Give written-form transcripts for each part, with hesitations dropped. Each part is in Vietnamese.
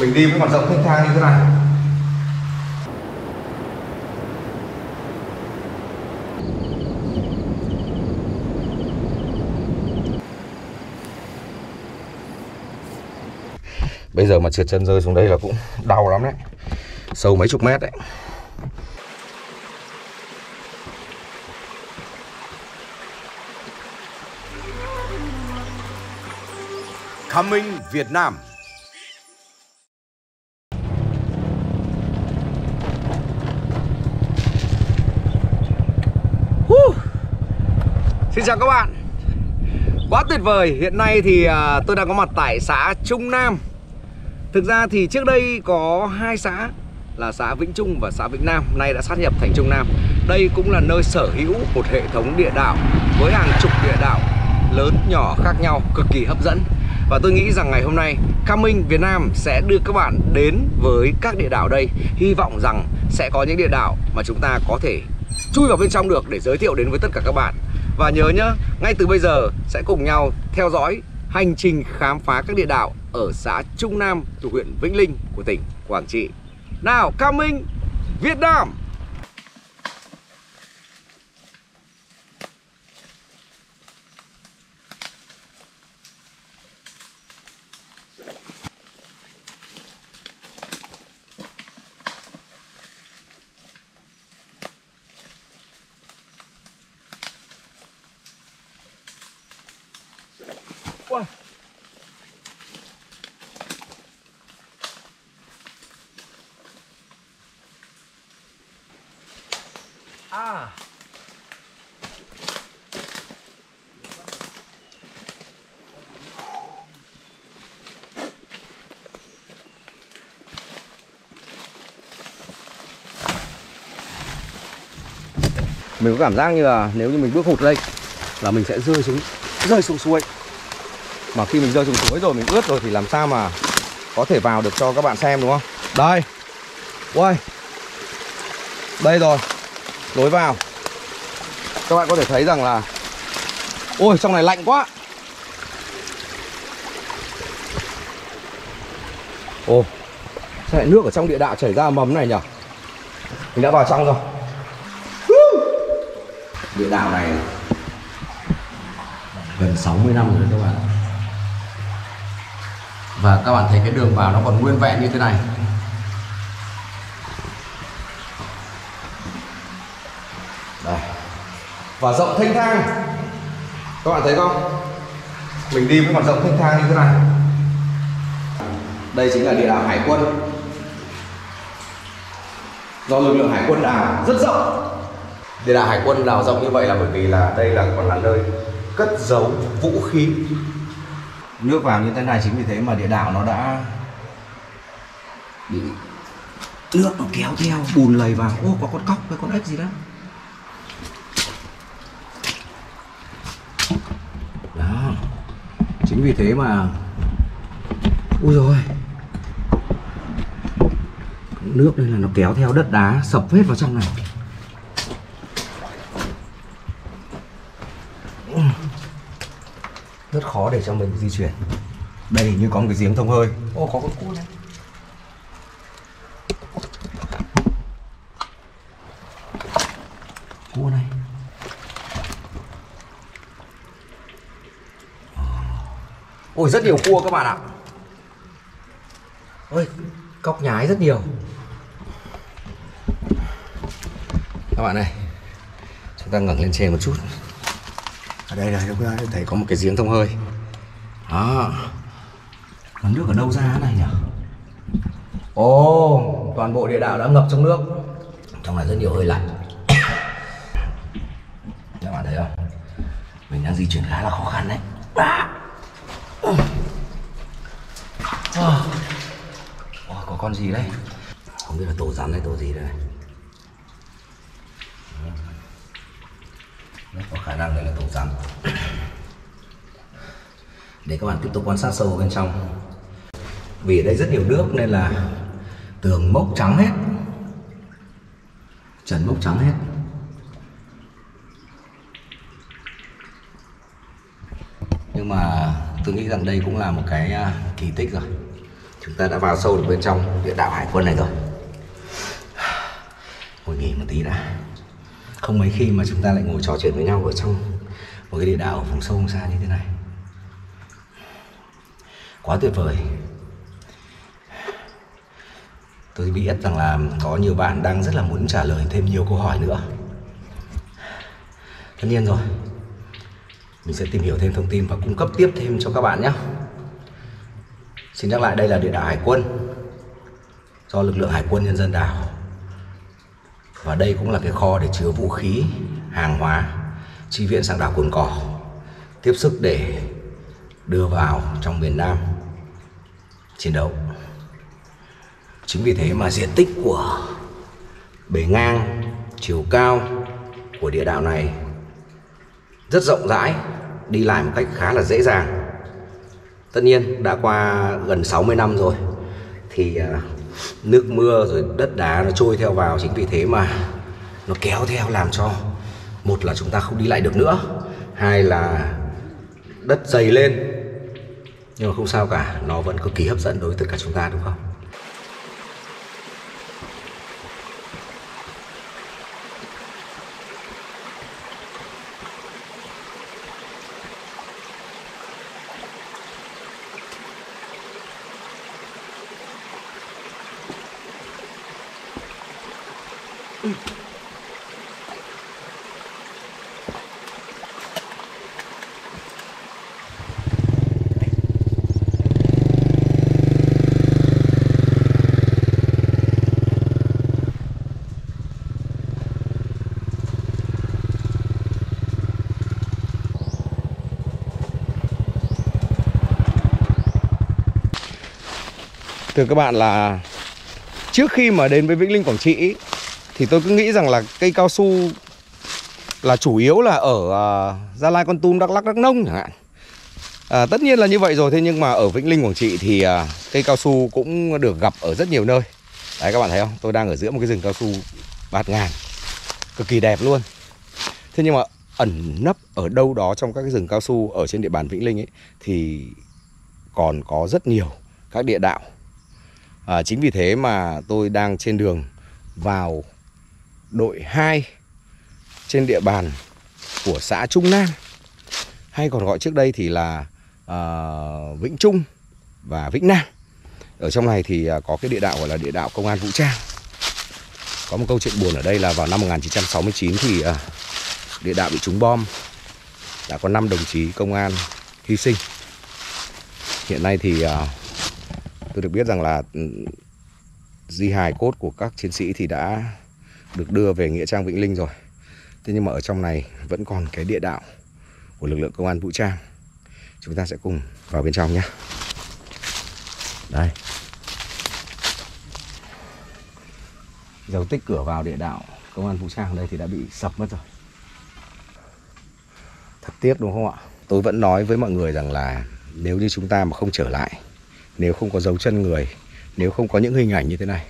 Mình đi với mặt rộng thanh thang như thế này. Bây giờ mà trượt chân rơi xuống đây là cũng đau lắm đấy. Sâu mấy chục mét đấy. Coming Việt Nam. Xin chào các bạn. Quá tuyệt vời. Hiện nay thì tôi đang có mặt tại xã Trung Nam. Thực ra thì trước đây có hai xã là xã Vĩnh Trung và xã Vĩnh Nam, nay đã sát nhập thành Trung Nam. Đây cũng là nơi sở hữu một hệ thống địa đạo với hàng chục địa đạo lớn nhỏ khác nhau, cực kỳ hấp dẫn. Và tôi nghĩ rằng ngày hôm nay Coming Việt Nam sẽ đưa các bạn đến với các địa đạo đây. Hy vọng rằng sẽ có những địa đạo mà chúng ta có thể chui vào bên trong được để giới thiệu đến với tất cả các bạn. Và nhớ nhá, ngay từ bây giờ sẽ cùng nhau theo dõi hành trình khám phá các địa đạo ở xã Trung Nam thuộc huyện Vĩnh Linh của tỉnh Quảng Trị. Nào, Coming Việt Nam! Wow. Mình có cảm giác như là nếu như mình bước hụt đây là mình sẽ rơi xuống suối. Mà khi mình rơi xuống suối rồi, mình ướt rồi thì làm sao mà có thể vào được cho các bạn xem, đúng không? Đây. Ui. Đây rồi. Lối vào. Các bạn có thể thấy rằng là ôi, trong này lạnh quá. Ồ, sao lại nước ở trong địa đạo chảy ra mầm này nhỉ? Mình đã vào trong rồi. Địa đạo này gần 60 năm rồi các bạn. Và các bạn thấy cái đường vào nó còn nguyên vẹn như thế này. Đây. Và rộng thênh thang. Các bạn thấy không? Mình đi với mặt rộng thênh thang như thế này. Đây chính là địa đạo Hải quân. Do lực lượng Hải quân đào rất rộng. Địa đạo Hải quân đào rộng như vậy là bởi vì là đây là còn là nơi cất giấu vũ khí. Nước vào như thế này, chính vì thế mà địa đạo nó đã bị nước nó kéo theo, bùn lầy vào. Ô, có con cóc với con ếch gì đó. Đó. Chính vì thế mà ui rồi, nước đây là nó kéo theo đất đá sập hết vào trong này. Rất khó để cho mình di chuyển. Đây hình như có một cái giếng thông hơi. Ô, có con cua này. Cua này. Ôi, rất nhiều cua các bạn ạ. Ôi, cóc nhái rất nhiều. Các bạn này, chúng ta ngẩng lên trên một chút. Ở đây là chúng ta thấy có một cái giếng thông hơi. Đó. Còn nước ở đâu ra này nhỉ? Ồ, toàn bộ địa đạo đã ngập trong nước. Trong này rất nhiều hơi lạnh. Các bạn thấy không? Mình đang di chuyển khá là khó khăn đấy. Có con gì đây? Không biết là tổ rắn hay tổ gì đây này. Rất có khả năng đây là tổ rắn. Để các bạn tiếp tục quan sát sâu vào bên trong. Vì ở đây rất nhiều nước nên là tường mốc trắng hết, trần mốc trắng hết. Nhưng mà tôi nghĩ rằng đây cũng là một cái kỳ tích rồi. Chúng ta đã vào sâu được bên trong địa đạo Hải Quân này rồi. Ngồi nghỉ một tí đã. Không mấy khi mà chúng ta lại ngồi trò chuyện với nhau ở trong một cái địa đạo ở vùng sâu vùng xa như thế này. Quá tuyệt vời. Tôi biết rằng là có nhiều bạn đang rất là muốn trả lời thêm nhiều câu hỏi nữa. Tất nhiên rồi, mình sẽ tìm hiểu thêm thông tin và cung cấp tiếp thêm cho các bạn nhé. Xin nhắc lại, đây là địa đạo Hải Quân do lực lượng Hải Quân Nhân dân đảo. Và đây cũng là cái kho để chứa vũ khí, hàng hóa chi viện sang đảo Cồn Cỏ, tiếp sức để đưa vào trong miền Nam chiến đấu. Chính vì thế mà diện tích của bề ngang, chiều cao của địa đạo này rất rộng rãi, đi lại một cách khá là dễ dàng. Tất nhiên đã qua gần 60 năm rồi thì nước mưa rồi đất đá nó trôi theo vào, chính vì thế mà nó kéo theo làm cho một là chúng ta không đi lại được nữa, hai là đất dày lên. Nhưng mà không sao cả, nó vẫn cực kỳ hấp dẫn đối với tất cả chúng ta, đúng không? Thưa các bạn, là trước khi mà đến với Vĩnh Linh, Quảng Trị thì tôi cứ nghĩ rằng là cây cao su là chủ yếu là ở Gia Lai, Kon Tum, Đắk Lắk, Đắk Nông chẳng hạn. Tất nhiên là như vậy rồi, thế nhưng mà ở Vĩnh Linh, Quảng Trị thì cây cao su cũng được gặp ở rất nhiều nơi. Đấy, các bạn thấy không? Tôi đang ở giữa một cái rừng cao su bạt ngàn, cực kỳ đẹp luôn. Thế nhưng mà ẩn nấp ở đâu đó trong các cái rừng cao su ở trên địa bàn Vĩnh Linh ấy thì còn có rất nhiều các địa đạo. Chính vì thế mà tôi đang trên đường vào đội 2 trên địa bàn của xã Trung Nam, hay còn gọi trước đây thì là Vĩnh Trung và Vĩnh Nam. Ở trong này thì có cái địa đạo gọi là địa đạo Công an Vũ Trang. Có một câu chuyện buồn ở đây là vào năm 1969 thì địa đạo bị trúng bom, đã có 5 đồng chí công an hy sinh. Hiện nay thì tôi được biết rằng là di hài cốt của các chiến sĩ thì đã được đưa về nghĩa trang Vĩnh Linh rồi. Thế nhưng mà ở trong này vẫn còn cái địa đạo của lực lượng công an vũ trang. Chúng ta sẽ cùng vào bên trong nhé. Đây, dấu tích cửa vào địa đạo công an vũ trang đây thì đã bị sập mất rồi. Thật tiếc đúng không ạ? Tôi vẫn nói với mọi người rằng là nếu như chúng ta mà không trở lại, nếu không có dấu chân người, nếu không có những hình ảnh như thế này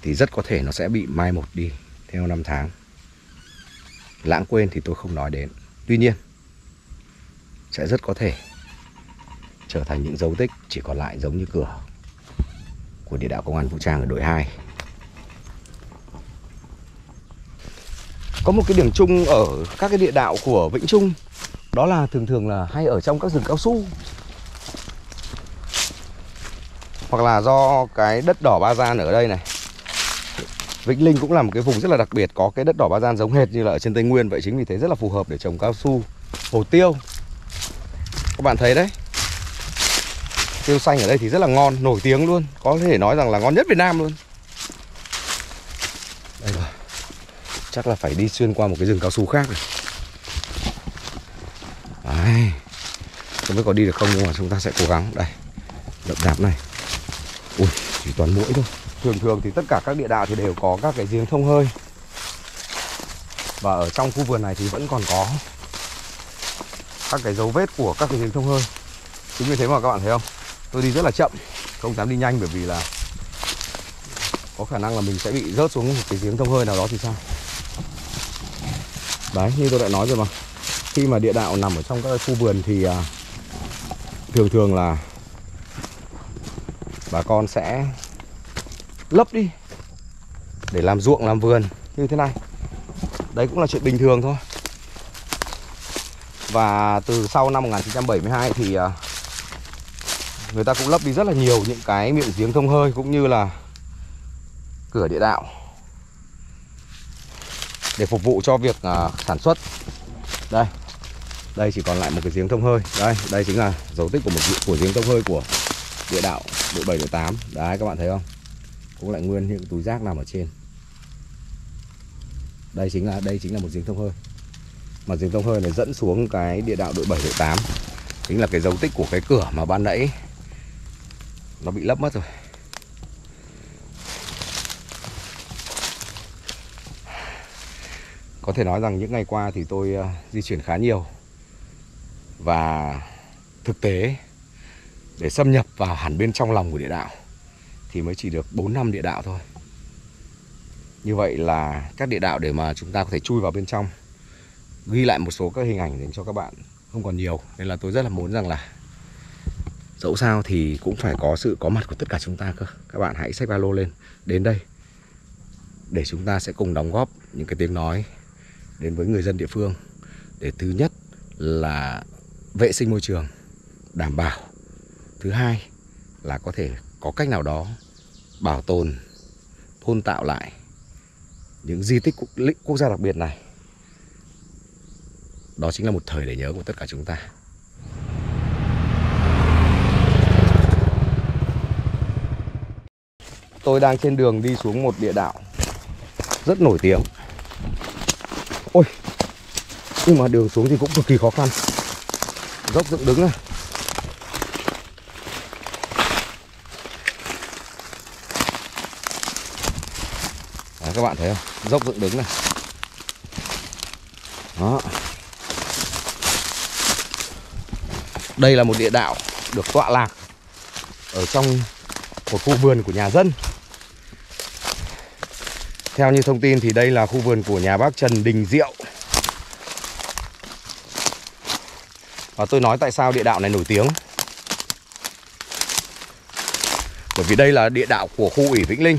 thì rất có thể nó sẽ bị mai một đi theo năm tháng. Lãng quên thì tôi không nói đến. Tuy nhiên sẽ rất có thể trở thành những dấu tích chỉ còn lại giống như cửa của địa đạo công an vũ trang ở đội 2. Có một cái điểm chung ở các cái địa đạo của Vĩnh Trung, đó là thường là hay ở trong các rừng cao su, hoặc là do cái đất đỏ Ba Gian ở đây này. Vĩnh Linh cũng là một cái vùng rất là đặc biệt, có cái đất đỏ Ba Gian giống hệt như là ở trên Tây Nguyên vậy. Chính vì thế rất là phù hợp để trồng cao su, hồ tiêu. Các bạn thấy đấy, tiêu xanh ở đây thì rất là ngon, nổi tiếng luôn, có thể nói rằng là ngon nhất Việt Nam luôn. Đây rồi, chắc là phải đi xuyên qua một cái rừng cao su khác rồi. Đấy, không biết có đi được không nhưng mà chúng ta sẽ cố gắng. Đây, đậm đạp này. Ui, chỉ toàn muỗi thôi. Thường thì tất cả các địa đạo thì đều có các cái giếng thông hơi. Và ở trong khu vườn này thì vẫn còn có các cái dấu vết của các cái giếng thông hơi. Chính vì thế mà các bạn thấy không, tôi đi rất là chậm, không dám đi nhanh bởi vì là có khả năng là mình sẽ bị rớt xuống một cái giếng thông hơi nào đó thì sao. Đấy, như tôi đã nói rồi mà, khi mà địa đạo nằm ở trong các khu vườn thì thường là bà con sẽ lấp đi để làm ruộng làm vườn như thế này. Đấy cũng là chuyện bình thường thôi. Và từ sau năm 1972 thì người ta cũng lấp đi rất là nhiều những cái miệng giếng thông hơi cũng như là cửa địa đạo để phục vụ cho việc sản xuất. Đây chỉ còn lại một cái giếng thông hơi. Đây chính là dấu tích của giếng thông hơi của địa đạo đội 7 đội 8. Đấy các bạn thấy không? Cũng lại nguyên những túi rác nằm ở trên. Đây chính là một giếng thông hơi. Mà giếng thông hơi này dẫn xuống cái địa đạo đội 7 đội 8. Chính là cái dấu tích của cái cửa mà ban nãy nó bị lấp mất rồi. Có thể nói rằng những ngày qua thì tôi di chuyển khá nhiều. Và thực tế để xâm nhập vào hẳn bên trong lòng của địa đạo thì mới chỉ được 4 năm địa đạo thôi. Như vậy là các địa đạo để mà chúng ta có thể chui vào bên trong, ghi lại một số các hình ảnh dành cho các bạn không còn nhiều. Nên là tôi rất là muốn rằng là dẫu sao thì cũng phải có sự có mặt của tất cả chúng ta cơ. Các bạn hãy xách ba lô lên, đến đây để chúng ta sẽ cùng đóng góp những cái tiếng nói đến với người dân địa phương. Để thứ nhất là vệ sinh môi trường đảm bảo. Thứ hai là có thể có cách nào đó bảo tồn, tôn tạo lại những di tích quốc gia đặc biệt này. Đó chính là một thời để nhớ của tất cả chúng ta. Tôi đang trên đường đi xuống một địa đạo rất nổi tiếng. Ôi, nhưng mà đường xuống thì cũng cực kỳ khó khăn. Dốc dựng đứng này. Đấy, các bạn thấy không? Dốc dựng đứng này. Đó. Đây là một địa đạo được tọa lạc ở trong một khu vườn của nhà dân. Theo như thông tin thì đây là khu vườn của nhà bác Trần Đình Diệu. Và tôi nói tại sao địa đạo này nổi tiếng. Bởi vì đây là địa đạo của khu ủy Vĩnh Linh.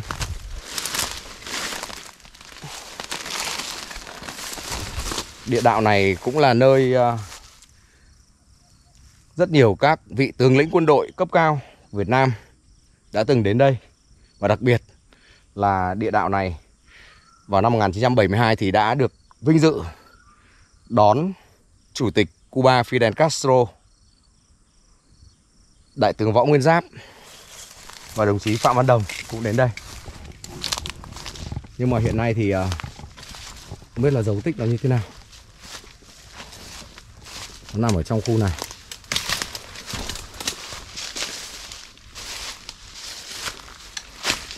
Địa đạo này cũng là nơi rất nhiều các vị tướng lĩnh quân đội cấp cao Việt Nam đã từng đến đây. Và đặc biệt là địa đạo này vào năm 1972 thì đã được vinh dự đón Chủ tịch Cuba Fidel Castro, Đại tướng Võ Nguyên Giáp và đồng chí Phạm Văn Đồng cũng đến đây. Nhưng mà hiện nay thì không biết là dấu tích nó như thế nào. Nó nằm ở trong khu này.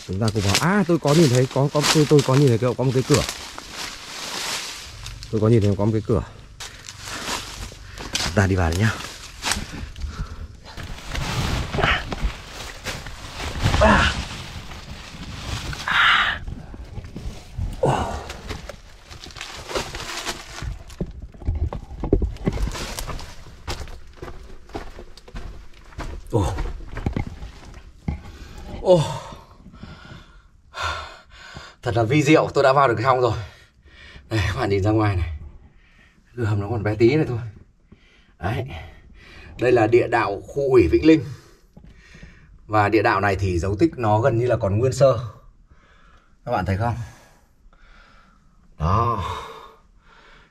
Chúng ta cùng vào. À, tôi có nhìn thấy tôi có nhìn thấy có một cái cửa. Tôi có nhìn thấy có một cái cửa. Chúng ta đi vào đấy nhá. Thật là vi diệu, tôi đã vào được trong rồi. Đây các bạn nhìn ra ngoài này. Cửa hầm nó còn bé tí này thôi. Đấy. Đây là địa đạo khu ủy Vĩnh Linh. Và địa đạo này thì dấu tích nó gần như là còn nguyên sơ. Các bạn thấy không? Đó.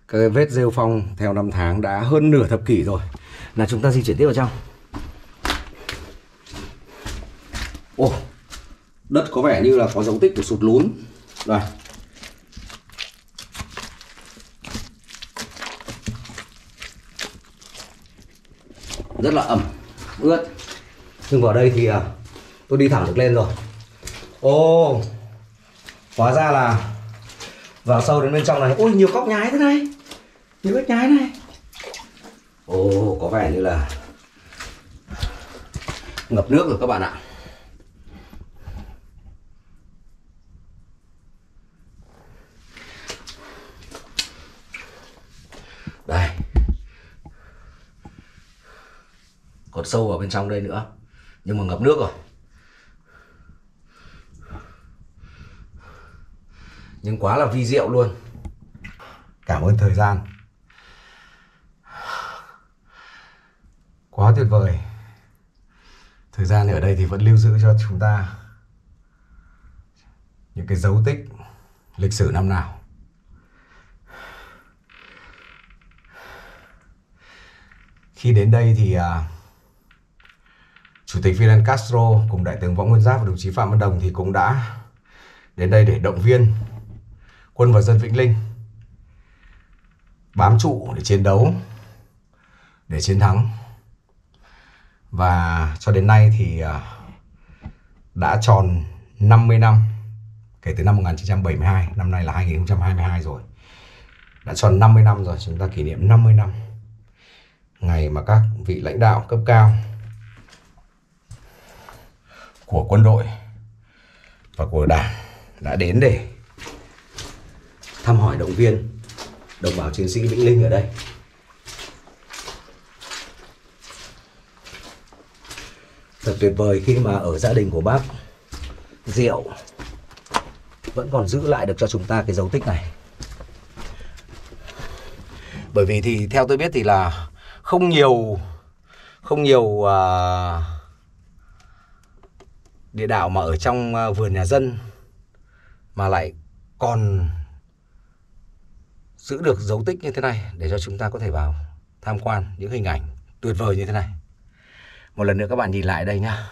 Cái vết rêu phong theo năm tháng đã hơn nửa thập kỷ rồi. Là chúng ta di chuyển tiếp vào trong. Ồ, đất có vẻ như là có dấu tích của sụt lún. Đây. Rất là ẩm, ướt. Nhưng vào đây thì tôi đi thẳng được lên rồi. Ồ, hóa ra là vào sâu đến bên trong này. Ôi, nhiều cóc nhái thế này. Nhiều cóc nhái này. Ồ, có vẻ như là ngập nước rồi các bạn ạ. Đây. Còn sâu vào bên trong đây nữa. Nhưng mà ngập nước rồi. nhưng quá là vi diệu luôn. Cảm ơn thời gian. Quá tuyệt vời. Thời gian ở đây thì vẫn lưu giữ cho chúng ta những cái dấu tích lịch sử năm nào. Khi đến đây thì Chủ tịch Fidel Castro cùng Đại tướng Võ Nguyên Giáp và đồng chí Phạm Văn Đồng thì cũng đã đến đây để động viên quân và dân Vĩnh Linh bám trụ để chiến đấu, để chiến thắng. Và cho đến nay thì đã tròn 50 năm kể từ năm 1972, năm nay là 2022 rồi. Đã tròn 50 năm rồi, chúng ta kỷ niệm 50 năm ngày mà các vị lãnh đạo cấp cao của quân đội và của Đảng đã đến để thăm hỏi động viên đồng bào chiến sĩ Vĩnh Linh ở đây. Thật tuyệt vời khi mà ở gia đình của bác Diệu vẫn còn giữ lại được cho chúng ta cái dấu tích này. Bởi vì thì theo tôi biết thì là không nhiều địa đạo mà ở trong vườn nhà dân mà lại còn giữ được dấu tích như thế này để cho chúng ta có thể vào tham quan những hình ảnh tuyệt vời như thế này. Một lần nữa các bạn nhìn lại đây nhá.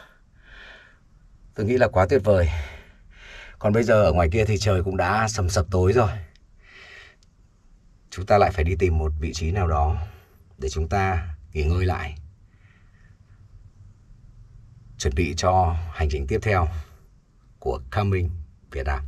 Tôi nghĩ là quá tuyệt vời. Còn bây giờ ở ngoài kia thì trời cũng đã sầm sập tối rồi. Chúng ta lại phải đi tìm một vị trí nào đó để chúng ta nghỉ ngơi lại, chuẩn bị cho hành trình tiếp theo của Coming Việt Nam.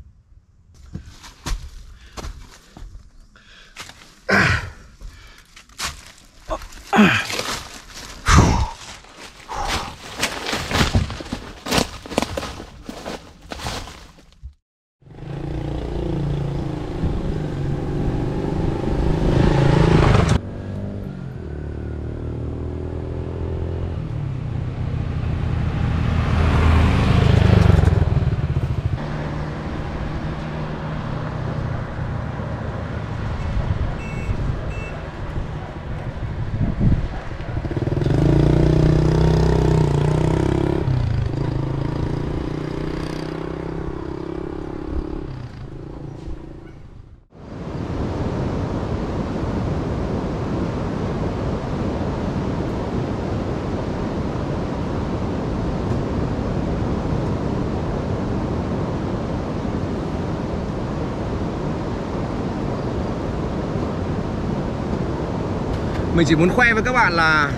Mình chỉ muốn khoe với các bạn là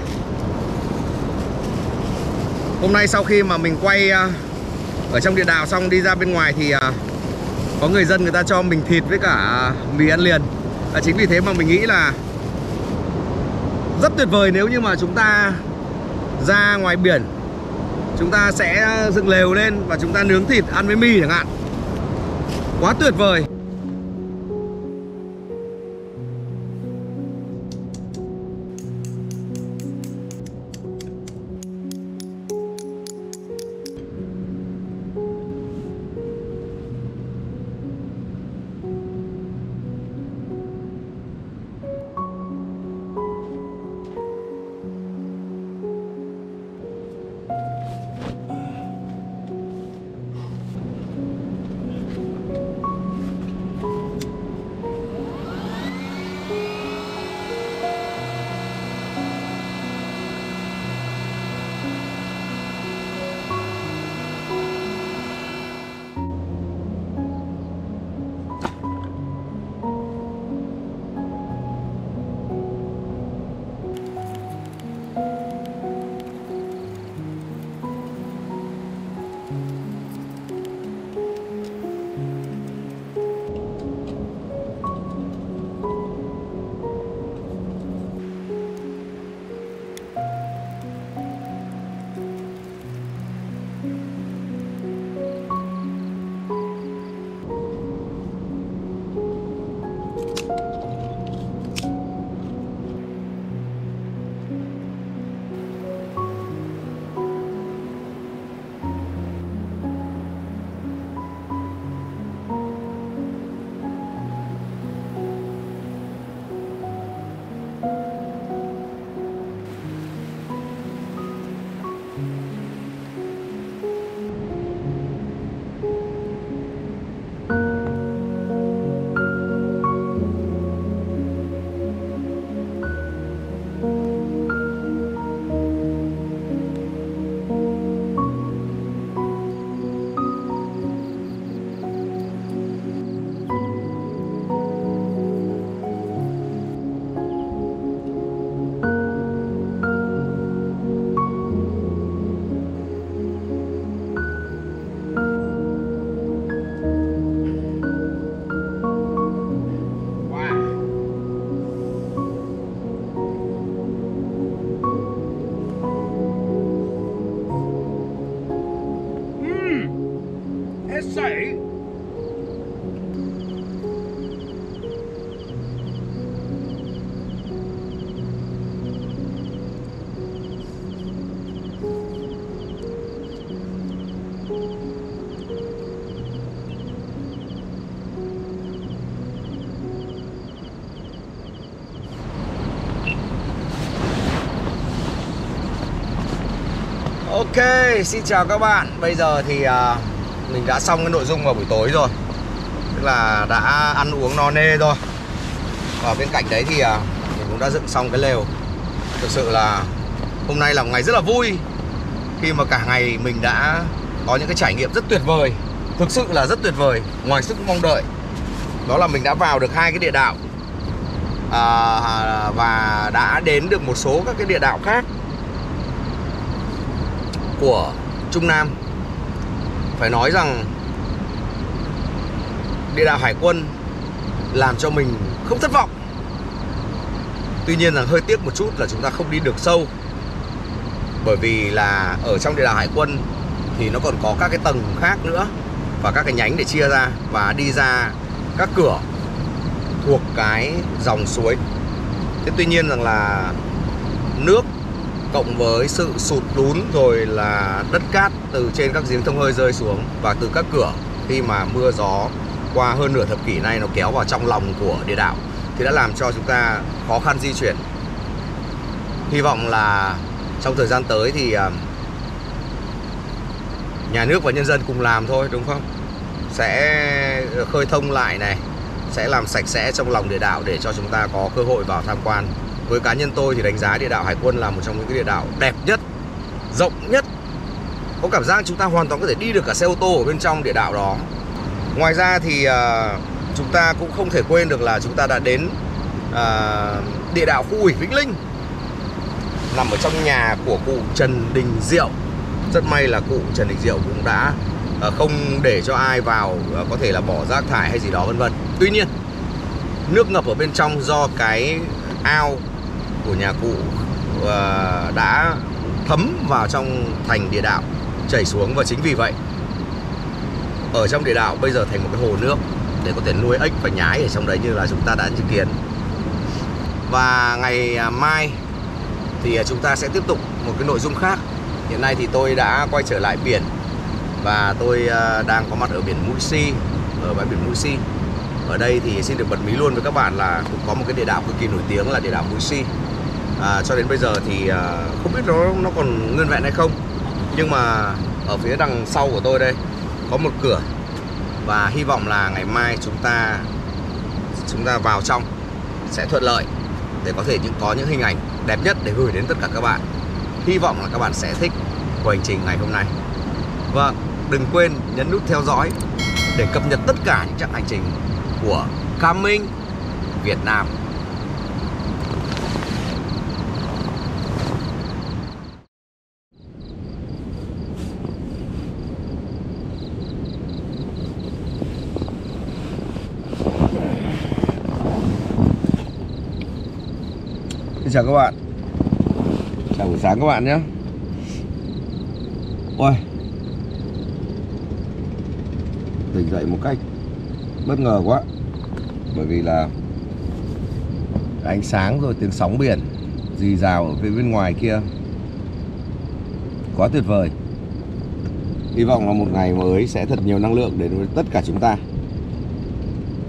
hôm nay sau khi mà mình quay ở trong địa đạo xong đi ra bên ngoài thì có người dân người ta cho mình thịt với cả mì ăn liền. Chính vì thế mà mình nghĩ là rất tuyệt vời nếu như mà chúng ta ra ngoài biển, chúng ta sẽ dựng lều lên và chúng ta nướng thịt ăn với mì chẳng hạn. Quá tuyệt vời. xảy. Ok, xin chào các bạn. Bây giờ thì mình đã xong cái nội dung vào buổi tối rồi. Tức là đã ăn uống no nê rồi. Và bên cạnh đấy thì mình cũng đã dựng xong cái lều. Thực sự là hôm nay là một ngày rất là vui, khi mà cả ngày mình đã có những cái trải nghiệm rất tuyệt vời. Thực sự là rất tuyệt vời, ngoài sức mong đợi. Đó là mình đã vào được 2 cái địa đạo và đã đến được một số các cái địa đạo khác của Trung Nam. Phải nói rằng địa đạo Hải Quân làm cho mình không thất vọng. Tuy nhiên là hơi tiếc một chút là chúng ta không đi được sâu. Bởi vì là ở trong địa đạo Hải Quân thì nó còn có các cái tầng khác nữa, và các cái nhánh để chia ra và đi ra các cửa thuộc cái dòng suối. Thế tuy nhiên rằng là nước cộng với sự sụt lún rồi là đất cát từ trên các giếng thông hơi rơi xuống, và từ các cửa khi mà mưa gió qua hơn nửa thập kỷ nay nó kéo vào trong lòng của địa đạo, thì đã làm cho chúng ta khó khăn di chuyển. Hy vọng là trong thời gian tới thì nhà nước và nhân dân cùng làm thôi, đúng không? Sẽ khơi thông lại này, sẽ làm sạch sẽ trong lòng địa đạo để cho chúng ta có cơ hội vào tham quan. Với cá nhân tôi thì đánh giá địa đạo Hải Quân là một trong những cái địa đạo đẹp nhất, rộng nhất. Có cảm giác chúng ta hoàn toàn có thể đi được cả xe ô tô ở bên trong địa đạo đó. Ngoài ra thì chúng ta cũng không thể quên được là chúng ta đã đến địa đạo khu ủy Vĩnh Linh, nằm ở trong nhà của cụ Trần Đình Diệu. Rất may là cụ Trần Đình Diệu cũng đã không để cho ai vào có thể là bỏ rác thải hay gì đó vân vân. Tuy nhiên nước ngập ở bên trong do cái ao của nhà cụ đã thấm vào trong thành địa đạo chảy xuống, và chính vì vậy ở trong địa đạo bây giờ thành một cái hồ nước để có thể nuôi ếch và nhái ở trong đấy như là chúng ta đã chứng kiến. Và ngày mai thì chúng ta sẽ tiếp tục một cái nội dung khác. Hiện nay thì tôi đã quay trở lại biển và tôi đang có mặt ở biển Mũi Si, ở bãi biển Mũi Si. Ở đây thì xin được bật mí luôn với các bạn là cũng có một cái địa đạo cực kỳ nổi tiếng là địa đạo Mũi Si. Cho đến bây giờ thì không biết nó còn nguyên vẹn hay không, nhưng mà ở phía đằng sau của tôi đây có một cửa, và hy vọng là ngày mai chúng ta vào trong sẽ thuận lợi để có thể có những hình ảnh đẹp nhất để gửi đến tất cả các bạn. Hy vọng là các bạn sẽ thích của hành trình ngày hôm nay. Vâng, đừng quên nhấn nút theo dõi để cập nhật tất cả những chặng hành trình của Coming Việt Nam. Xin chào các bạn. Chào buổi sáng các bạn nhé. Ôi, tỉnh dậy một cách bất ngờ quá. Bởi vì là ánh sáng rồi tiếng sóng biển rì rào ở phía bên ngoài kia quá tuyệt vời. Hy vọng là một ngày mới sẽ thật nhiều năng lượng đến với tất cả chúng ta.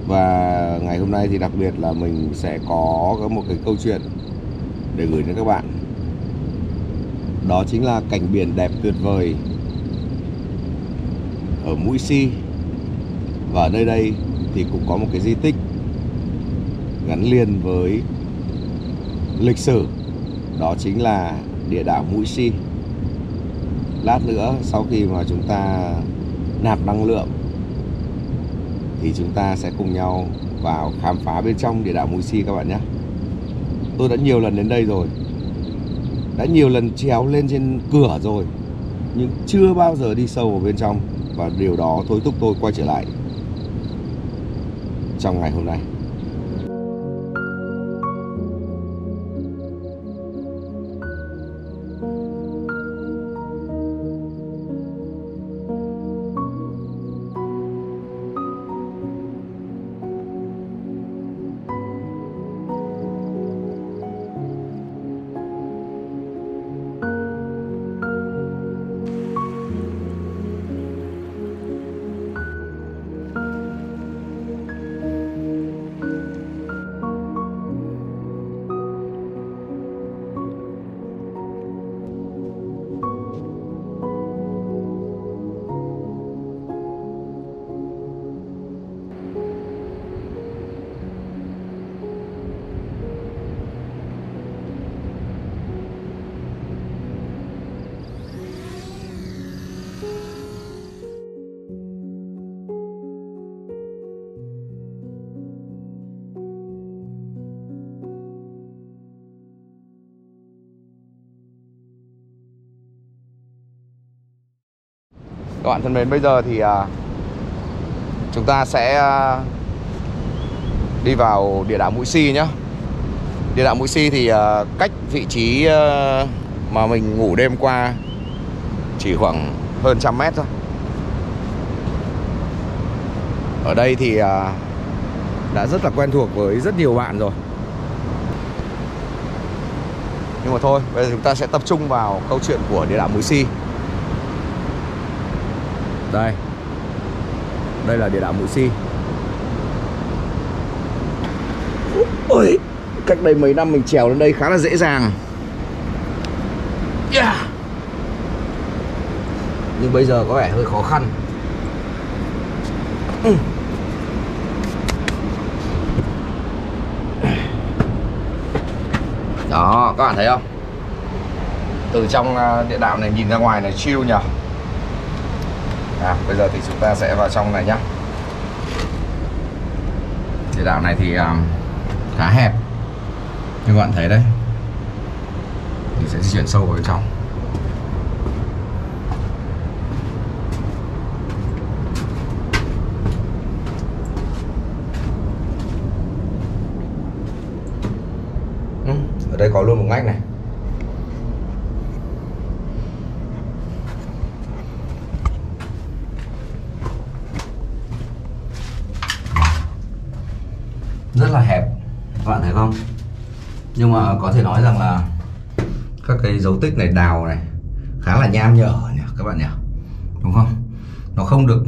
Và ngày hôm nay thì đặc biệt là mình sẽ có một cái câu chuyện để gửi đến các bạn. Đó chính là cảnh biển đẹp tuyệt vời ở Mũi Si. Và ở nơi đây thì cũng có một cái di tích gắn liền với lịch sử. Đó chính là địa đạo Mũi Si. Lát nữa sau khi mà chúng ta nạp năng lượng thì chúng ta sẽ cùng nhau vào khám phá bên trong địa đạo Mũi Si các bạn nhé. Tôi đã nhiều lần đến đây rồi, đã nhiều lần trèo lên trên cửa rồi, nhưng chưa bao giờ đi sâu vào bên trong. Và điều đó thôi thúc tôi quay trở lại trong ngày hôm nay. Các bạn thân mến, bây giờ thì chúng ta sẽ đi vào địa đạo Mũi Si nhé. Địa đạo Mũi Si thì cách vị trí mà mình ngủ đêm qua chỉ khoảng hơn 100 mét thôi. Ở đây thì đã rất là quen thuộc với rất nhiều bạn rồi. Nhưng mà thôi, bây giờ chúng ta sẽ tập trung vào câu chuyện của địa đạo Mũi Si. Đây là địa đạo Mũi Si. Ôi, cách đây mấy năm mình trèo lên đây khá là dễ dàng. Nhưng bây giờ có vẻ hơi khó khăn. Đó, các bạn thấy không? Từ trong địa đạo này nhìn ra ngoài này chill nhỉ. Bây giờ thì chúng ta sẽ vào trong này nhá. Địa đạo này thì khá hẹp, như các bạn thấy đấy. Mình sẽ di chuyển sâu vào bên trong. Ở đây có luôn một ngách này. Rất là hẹp, các bạn thấy không? Nhưng mà có thể nói rằng là các cái dấu tích này, đào này khá là nham nhở nhỉ các bạn nhỉ, đúng không? Nó không được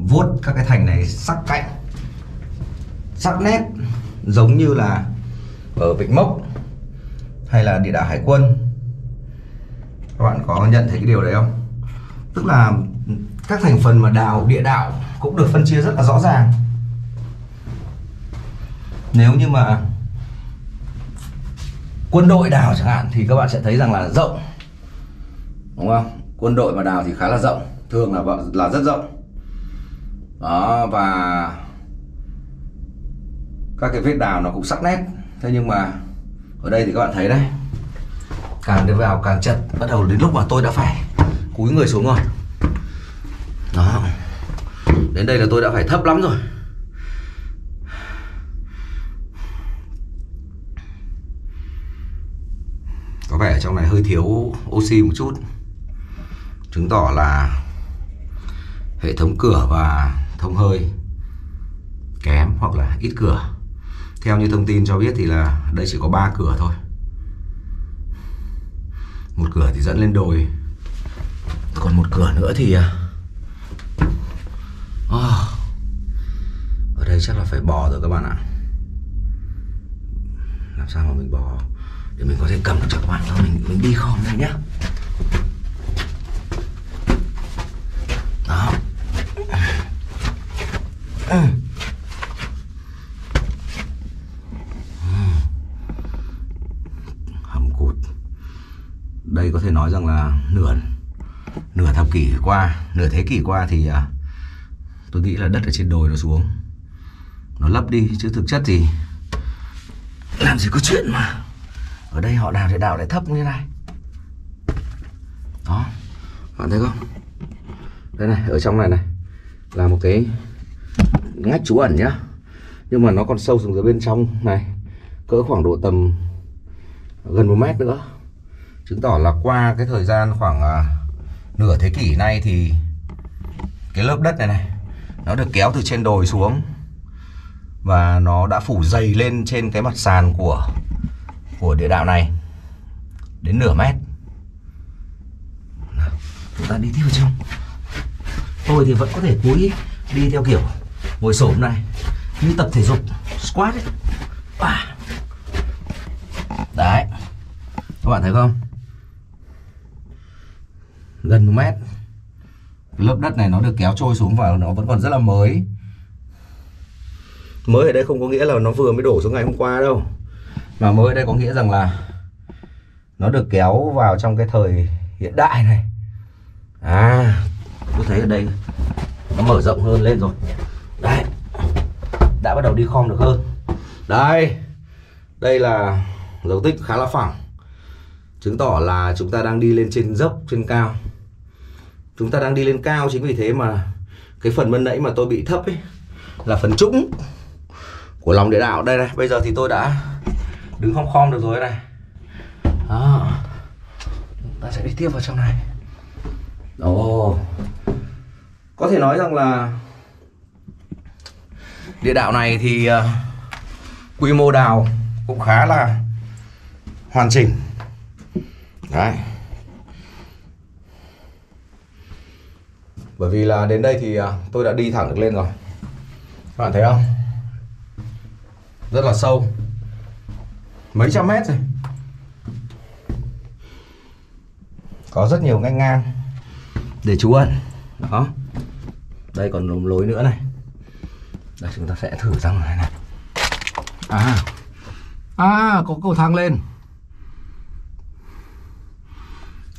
vuốt các cái thành này sắc cạnh, sắc nét giống như là ở Vịnh Mốc hay là địa đạo Hải Quân. Các bạn có nhận thấy cái điều đấy không? Tức là các thành phần mà đào địa đạo cũng được phân chia rất là rõ ràng. Nếu như mà quân đội đào chẳng hạn thì các bạn sẽ thấy rằng là rộng, đúng không? Quân đội mà đào thì khá là rộng, thường là rất rộng. Đó, và các cái vết đào nó cũng sắc nét. Thế nhưng mà ở đây thì các bạn thấy đấy, càng đi vào càng chật. Bắt đầu đến lúc mà tôi đã phải cúi người xuống rồi. Đó, đến đây là tôi đã phải thấp lắm rồi. Có vẻ trong này hơi thiếu oxy một chút, chứng tỏ là hệ thống cửa và thông hơi kém hoặc là ít cửa. Theo như thông tin cho biết thì là đây chỉ có 3 cửa thôi. Một cửa thì dẫn lên đồi, còn một cửa nữa thì ở đây chắc là phải bò rồi các bạn ạ. Làm sao mà mình bò để mình có thể cầm được cho các bạn thôi. Mình đi khom này nhá. Đó. Hầm cụt. Đây có thể nói rằng là nửa thập kỷ qua, nửa thế kỷ qua thì tôi nghĩ là đất ở trên đồi nó xuống, nó lấp đi, chứ thực chất thì làm gì có chuyện mà ở đây họ đào địa đạo lại thấp như thế này. Đó, bạn thấy không? Đây này, ở trong này này là một cái ngách trú ẩn nhá. Nhưng mà nó còn sâu xuống dưới bên trong này, cỡ khoảng độ tầm gần 1 mét nữa. Chứng tỏ là qua cái thời gian khoảng nửa thế kỷ nay thì cái lớp đất này này nó được kéo từ trên đồi xuống và nó đã phủ dày lên trên cái mặt sàn của địa đạo này đến nửa mét. Nào, chúng ta đi tiếp vào trong. Tôi thì vẫn có thể cúi đi theo kiểu ngồi xổm này, như tập thể dục squat ấy. Đấy, các bạn thấy không? Gần 1 mét. Cái lớp đất này nó được kéo trôi xuống và nó vẫn còn rất là mới. Mới ở đây không có nghĩa là nó vừa mới đổ xuống ngày hôm qua đâu, mà mới ở đây có nghĩa rằng là nó được kéo vào trong cái thời hiện đại này. Tôi thấy ở đây nó mở rộng hơn lên rồi. Đấy, đã bắt đầu đi khom được hơn. Đây là dấu tích khá là phẳng, chứng tỏ là chúng ta đang đi lên trên dốc, trên cao. Chúng ta đang đi lên cao, chính vì thế mà cái phần ban nãy mà tôi bị thấp ấy là phần trũng của lòng địa đạo. Đây này, bây giờ thì tôi đã đứng khom khom được rồi này. Đó. Ta sẽ đi tiếp vào trong này. Ồ. Có thể nói rằng là địa đạo này thì quy mô đào cũng khá là hoàn chỉnh. Đấy. Bởi vì là đến đây thì tôi đã đi thẳng được lên rồi. Các bạn thấy không? Rất là sâu. Mấy trăm mét rồi. Có rất nhiều ngách ngang để trú ẩn. Đó. Đây còn lối nữa này. Đây chúng ta sẽ thử ra ngoài này. Có cầu thang lên.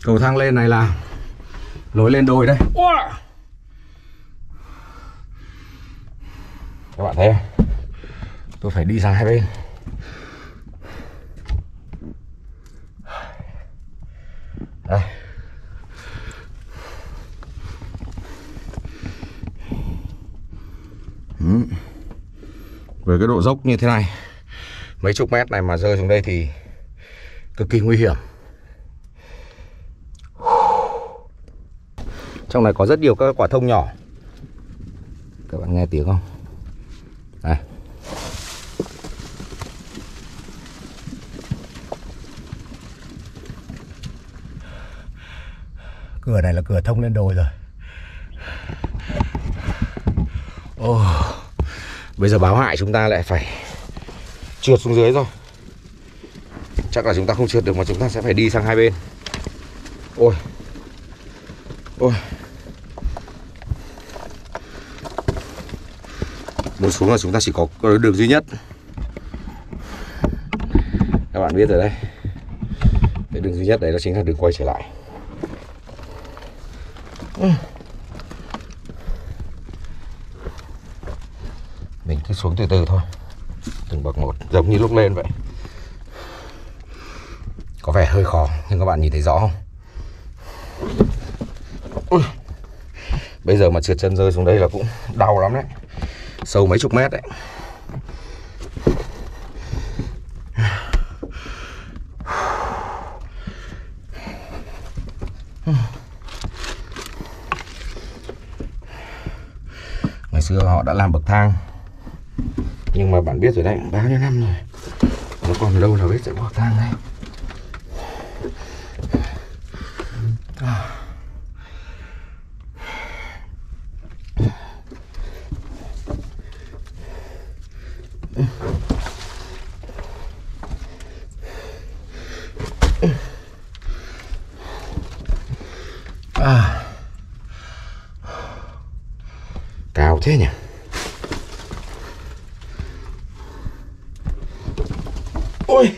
Cầu thang lên này là lối lên đồi đây. Các bạn thấy không? Tôi phải đi sang hai bên. Đây. Với cái độ dốc như thế này, mấy chục mét này mà rơi xuống đây thì cực kỳ nguy hiểm. Trong này có rất nhiều các quả thông nhỏ. Các bạn nghe tiếng không? Đây. Cửa này là cửa thông lên đồi rồi. Bây giờ báo hại chúng ta lại phải trượt xuống dưới rồi. Chắc là chúng ta không trượt được mà chúng ta sẽ phải đi sang hai bên. Ôi. Muốn xuống là chúng ta chỉ có đường duy nhất. Các bạn biết rồi đấy. Cái đường duy nhất đấy đó chính là đường quay trở lại. Mình cứ xuống từ từ thôi, từng bậc một, giống như lúc lên vậy. Có vẻ hơi khó, nhưng các bạn nhìn thấy rõ không? Bây giờ mà trượt chân rơi xuống đây là cũng đau lắm đấy. Sâu mấy chục mét đấy. Ngày xưa họ đã làm bậc thang, nhưng mà bạn biết rồi đấy, bao nhiêu năm rồi, nó còn lâu nào biết sẽ bậc thang đây. Cao thế nhỉ. Ôi.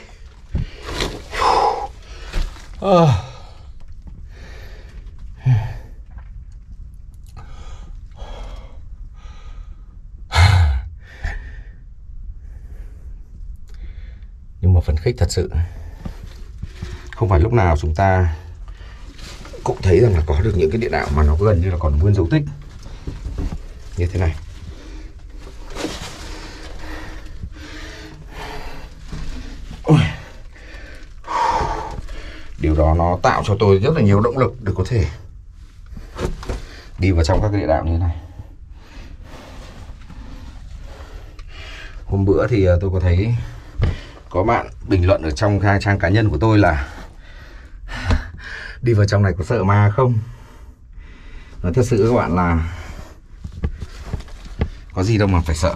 Nhưng mà phấn khích thật sự. Không phải lúc nào chúng ta cũng thấy rằng là có được những cái địa đạo mà nó gần như là còn nguyên dấu tích như thế này. Điều đó nó tạo cho tôi rất là nhiều động lực để có thể đi vào trong các cái địa đạo như thế này. Hôm bữa thì tôi có thấy có bạn bình luận ở trong trang cá nhân của tôi là đi vào trong này có sợ ma không? Nói thật sự các bạn là có gì đâu mà phải sợ.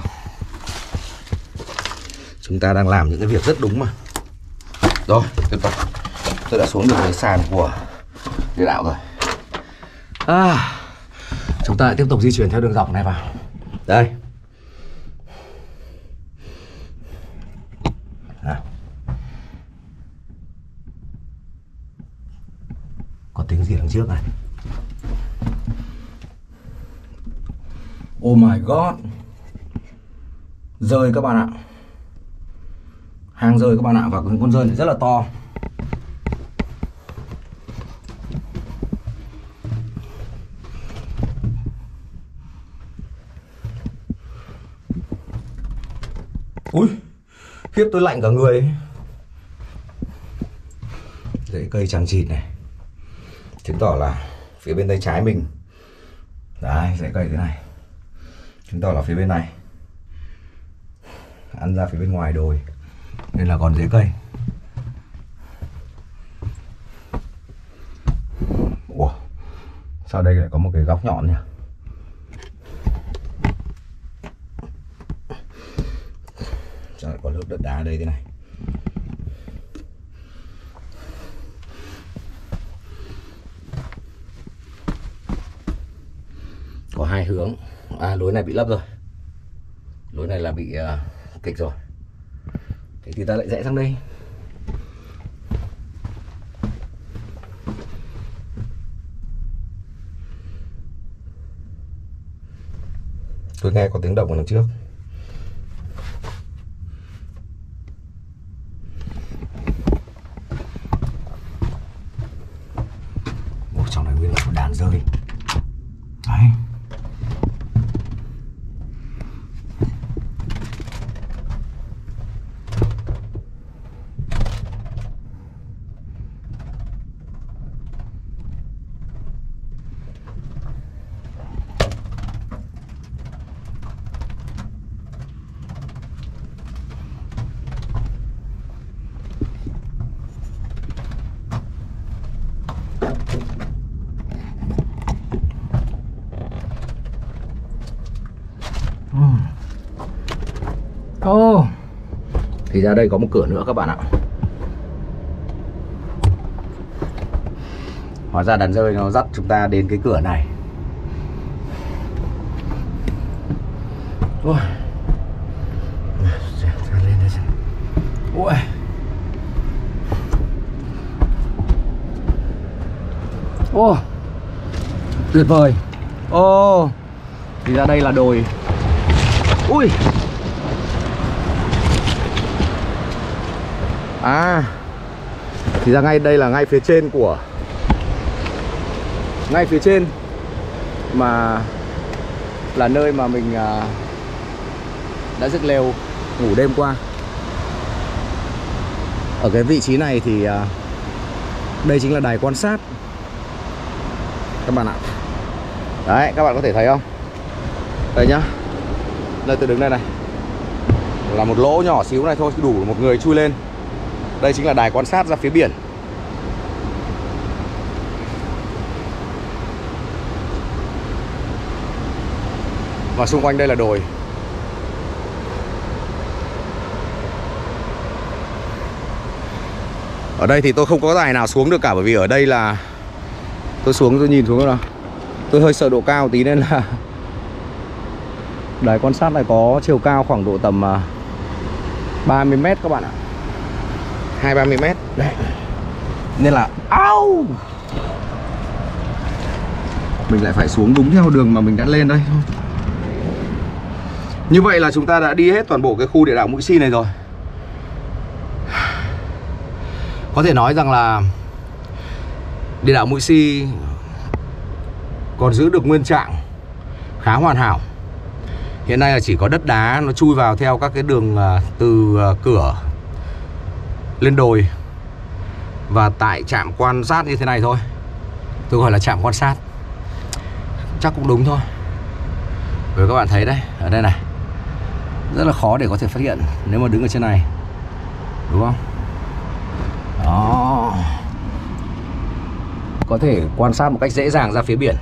Chúng ta đang làm những cái việc rất đúng mà. Rồi, tuyệt vời. Tôi đã xuống được cái sàn của địa đạo rồi. Chúng ta lại tiếp tục di chuyển theo đường dọc này vào. Đây. Có tiếng gì đằng trước này? Oh my god. Rơi các bạn ạ. Hang rơi các bạn ạ. Và con rơi này rất là to. Ui, khiếp tôi lạnh cả người. Rễ cây chằng chịt này, chứng tỏ là phía bên tay trái mình. Đấy, rễ cây thế này, chứng tỏ là phía bên này ăn ra phía bên ngoài đồi nên là còn rễ cây. Ủa, sao đây lại có một cái góc nhọn nhỉ? Sao lại có lớp đất đá ở đây thế này? Có hai hướng. À, lối này bị lấp rồi. Lối này là bị kịch rồi. Thế thì ta lại rẽ sang đây. Tôi nghe có tiếng động ở đằng trước. Ồ, trong này nguyên là một đàn rơi. Đấy. Oh. Thì ra đây có một cửa nữa các bạn ạ. Hóa ra đàn rơi nó dắt chúng ta đến cái cửa này. Ôi. Ôi. Ô, tuyệt vời. Ô, thì ra đây là đồi. Ui. À, thì ra ngay đây là ngay phía trên của, ngay phía trên mà là nơi mà mình đã dựng lều ngủ đêm qua. Ở cái vị trí này thì đây chính là đài quan sát các bạn ạ. Đấy, các bạn có thể thấy không? Đây nhá, nơi tôi đứng đây này là một lỗ nhỏ xíu này thôi, đủ một người chui lên. Đây chính là đài quan sát ra phía biển. Và xung quanh đây là đồi. Ở đây thì tôi không có tài nào xuống được cả, bởi vì ở đây là tôi xuống tôi nhìn xuống nào, tôi hơi sợ độ cao tí nên là đài quan sát này có chiều cao khoảng độ tầm 30 mét các bạn ạ. 20-30 mét. Đấy. Nên là au, mình lại phải xuống đúng theo đường mà mình đã lên đây thôi. Như vậy là chúng ta đã đi hết toàn bộ cái khu địa đạo Mũi Si này rồi. Có thể nói rằng là địa đạo Mũi Si còn giữ được nguyên trạng khá hoàn hảo. Hiện nay là chỉ có đất đá nó chui vào theo các cái đường từ cửa lên đồi và tại trạm quan sát như thế này thôi. Tôi gọi là trạm quan sát, chắc cũng đúng thôi. Rồi các bạn thấy đấy, ở đây này rất là khó để có thể phát hiện nếu mà đứng ở trên này, đúng không? Đó, có thể quan sát một cách dễ dàng ra phía biển.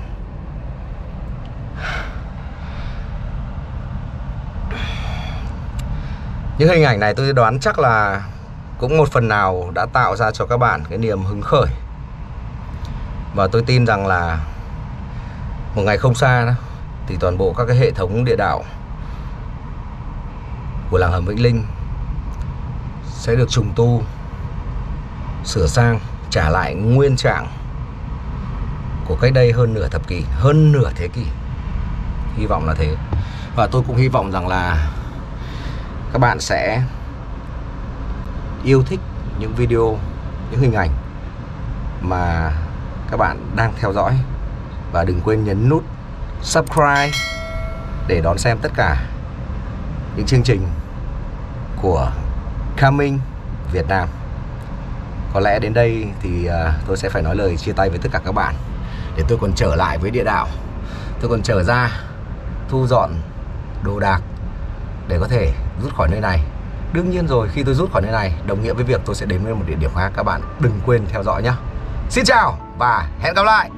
Những hình ảnh này tôi đoán chắc là cũng một phần nào đã tạo ra cho các bạn cái niềm hứng khởi. Và tôi tin rằng là một ngày không xa đó, thì toàn bộ các cái hệ thống địa đạo của làng Hầm Vĩnh Linh sẽ được trùng tu, sửa sang, trả lại nguyên trạng của cách đây hơn nửa thập kỷ, hơn nửa thế kỷ. Hy vọng là thế. Và tôi cũng hy vọng rằng là các bạn sẽ yêu thích những video, những hình ảnh mà các bạn đang theo dõi. Và đừng quên nhấn nút subscribe để đón xem tất cả những chương trình của Coming Việt Nam. Có lẽ đến đây thì tôi sẽ phải nói lời chia tay với tất cả các bạn, để tôi còn trở lại với địa đạo. Tôi còn trở ra thu dọn đồ đạc để có thể rút khỏi nơi này. Đương nhiên rồi, khi tôi rút khỏi nơi này đồng nghĩa với việc tôi sẽ đến với một địa điểm khác. Các bạn đừng quên theo dõi nhé. Xin chào và hẹn gặp lại.